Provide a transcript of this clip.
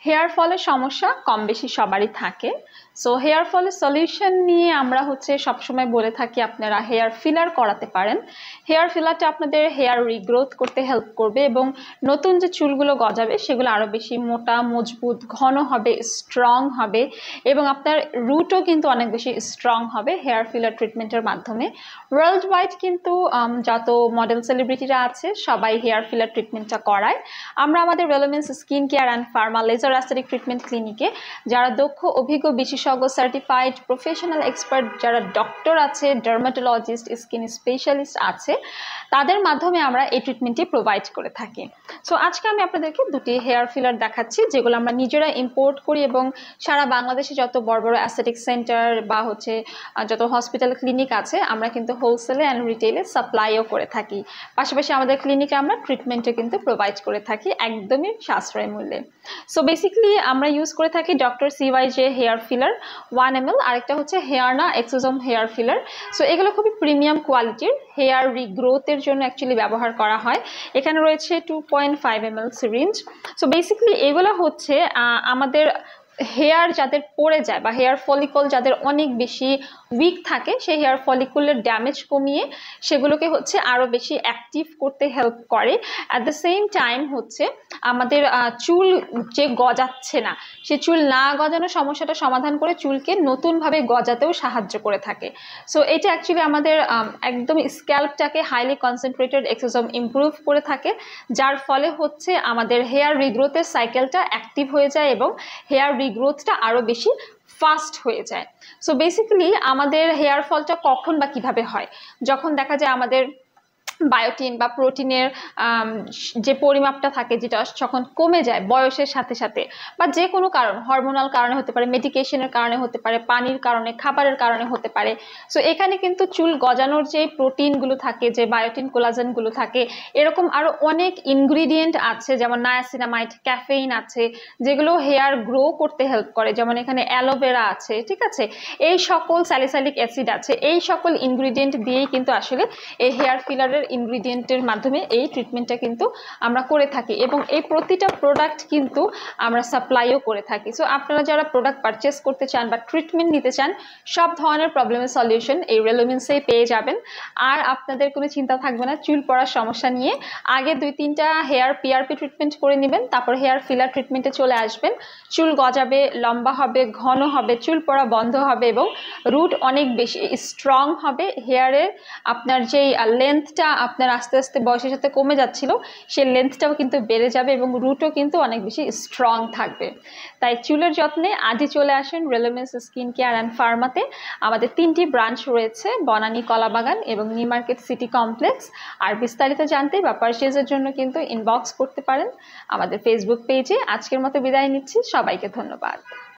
Hair ফলের সমস্যা কম বেশি সবারই থাকে। সো হেয়ার ফলের সলিউশন নিয়ে আমরা সবসময় বলে থাকি আপনারা হেয়ার ফিলার করাতে পারেন। হেয়ার ফিলারটা আপনাদের হেয়ার রিগ্রোথ করতে হেল্প করবে এবং নতুন যে চুলগুলো গজাবে সেগুলো আরও বেশি মোটা, মজবুত, ঘন হবে, স্ট্রং হবে এবং আপনার রুটও কিন্তু অনেক বেশি স্ট্রং হবে হেয়ার ফিলার ট্রিটমেন্টের মাধ্যমে। ওয়ার্ল্ড ওয়াইড কিন্তু যত মডেল সেলিব্রিটিরা আছে সবাই হেয়ার ফিলার ট্রিটমেন্টটা করায়। আমরা আমাদের রেলোমেন্স skin care and pharma laser aesthetic treatment ক্লিনিকে যারা দক্ষ, অভিজ্ঞ, বিশেষজ্ঞ, সার্টিফাইড, প্রফেশনাল এক্সপার্ট যারা ডক্টর আছে, ডার্মাটোলজিস্ট, স্কিন স্পেশালিস্ট আছে, তাদের মাধ্যমে আমরা এই ট্রিটমেন্টটি প্রোভাইড করে থাকি। সো আজকে আমি আপনাদেরকে দুটি হেয়ার ফিলার দেখাচ্ছি যেগুলো আমরা নিজেরা ইম্পোর্ট করি এবং সারা বাংলাদেশে যত বড় বড় অ্যাস্থেটিক সেন্টার বা যত হসপিটাল ক্লিনিক আছে আমরা কিন্তু হোলসেলে অ্যান্ড রিটেলে সাপ্লাইও করে থাকি। পাশাপাশি আমাদের ক্লিনিকে আমরা ট্রিটমেন্টও কিন্তু প্রোভাইড করে থাকি একদমই সাশ্রয় মূল্যে। সো বেসিক্যালি আমরা ইউজ করে থাকি doctor CYJ hair filler 1 ml, আরেকটা হচ্ছে হেয়ারনা এক্সোজোম হেয়ার ফিলার। সো এগুলো খুবই প্রিমিয়াম কোয়ালিটির, হেয়ার রিগ্রোথের জন্য অ্যাকচুয়ালি ব্যবহার করা হয়। এখানে রয়েছে 2.5 ml সিরিঞ্জ। সো বেসিক্যালি এগুলো আমাদের হেয়ার যাদের পড়ে যায় বা হেয়ার ফলিকল যাদের অনেক বেশি উইক থাকে সেই হেয়ার ফলিকুলের ড্যামেজ কমিয়ে সেগুলোকে আরও বেশি অ্যাক্টিভ করতে হেল্প করে। অ্যাট দ্য সেম টাইম আমাদের চুল যে গজাচ্ছে না সে চুল না গজানোর সমস্যাটা সমাধান করে চুলকে নতুনভাবে গজাতেও সাহায্য করে থাকে। সো এটা অ্যাকচুয়ালি আমাদের একদম স্ক্যাল্পটাকে হাইলি কনসেন্ট্রেটেড এক্সোজোম ইমপ্রুভ করে থাকে, যার ফলে আমাদের হেয়ার রিগ্রোথের সাইকেলটা অ্যাক্টিভ হয়ে যায় এবং হেয়ার রিগ্রোথটা আরও বেশি ফাস্ট হয়ে যায়। সো বেসিক্যালি আমাদের হেয়ার ফলটা কখন বা কিভাবে হয়, যখন দেখা যায় আমাদের বায়োটিন বা প্রোটিনের যে পরিমাপটা থাকে যেটা যখন কমে যায় বয়সের সাথে সাথে বা যে কোনো কারণ, হরমোনাল কারণে হতে পারে, মেডিকেশনের কারণে হতে পারে, পানির কারণে, খাবারের কারণে হতে পারে। সো এখানে কিন্তু চুল গজানোর যে প্রোটিনগুলো থাকে, যে বায়োটিন, কোলাজেনগুলো থাকে, এরকম আরও অনেক ইনগ্রিডিয়েন্ট আছে যেমন নায়াসিনামাইড, ক্যাফেইন আছে যেগুলো হেয়ার গ্রো করতে হেল্প করে, যেমন এখানে অ্যালোভেরা আছে, ঠিক আছে, এই সকল স্যালিসাইলিক অ্যাসিড আছে, এই সকল ইনগ্রিডিয়েন্ট দিয়েই কিন্তু আসলে এই হেয়ার ফিলারের ইনগ্রিডিয়েন্টের মাধ্যমে এই ট্রিটমেন্টটা কিন্তু আমরা করে থাকি এবং এই প্রতিটা প্রোডাক্ট কিন্তু আমরা সাপ্লাইও করে থাকি। সো আপনারা যারা প্রোডাক্ট পারচেস করতে চান বা ট্রিটমেন্ট নিতে চান সব ধরনের প্রবলেমের সলিউশন এই রেলোমেন্সেই পেয়ে যাবেন। আর আপনাদের কোনো চিন্তা থাকবে না চুল পড়ার সমস্যা নিয়ে। আগে 2-3টা হেয়ার PRP ট্রিটমেন্ট করে নেবেন, তারপর হেয়ার ফিলার ট্রিটমেন্টে চলে আসবেন। চুল গজাবে, লম্বা হবে, ঘন হবে, চুল পড়া বন্ধ হবে এবং রুট অনেক বেশি স্ট্রং হবে। হেয়ারের আপনার যেই লেন্থটা আপনার আস্তে আস্তে বয়সের সাথে কমে যাচ্ছিল সেই লেন্থটাও কিন্তু বেড়ে যাবে এবং রুটও কিন্তু অনেক বেশি স্ট্রং থাকবে। তাই চুলের যত্নে আজই চলে আসেন রেলোমেন্স স্কিন কেয়ার অ্যান্ড ফার্মাতে। আমাদের 3টি ব্রাঞ্চ রয়েছে, বনানী, কলাবাগান এবং নিউ মার্কেট সিটি কমপ্লেক্স। আর বিস্তারিত জানতে বা পারচেজের জন্য কিন্তু ইনবক্স করতে পারেন আমাদের ফেসবুক পেজে। আজকের মতো বিদায় নিচ্ছি, সবাইকে ধন্যবাদ।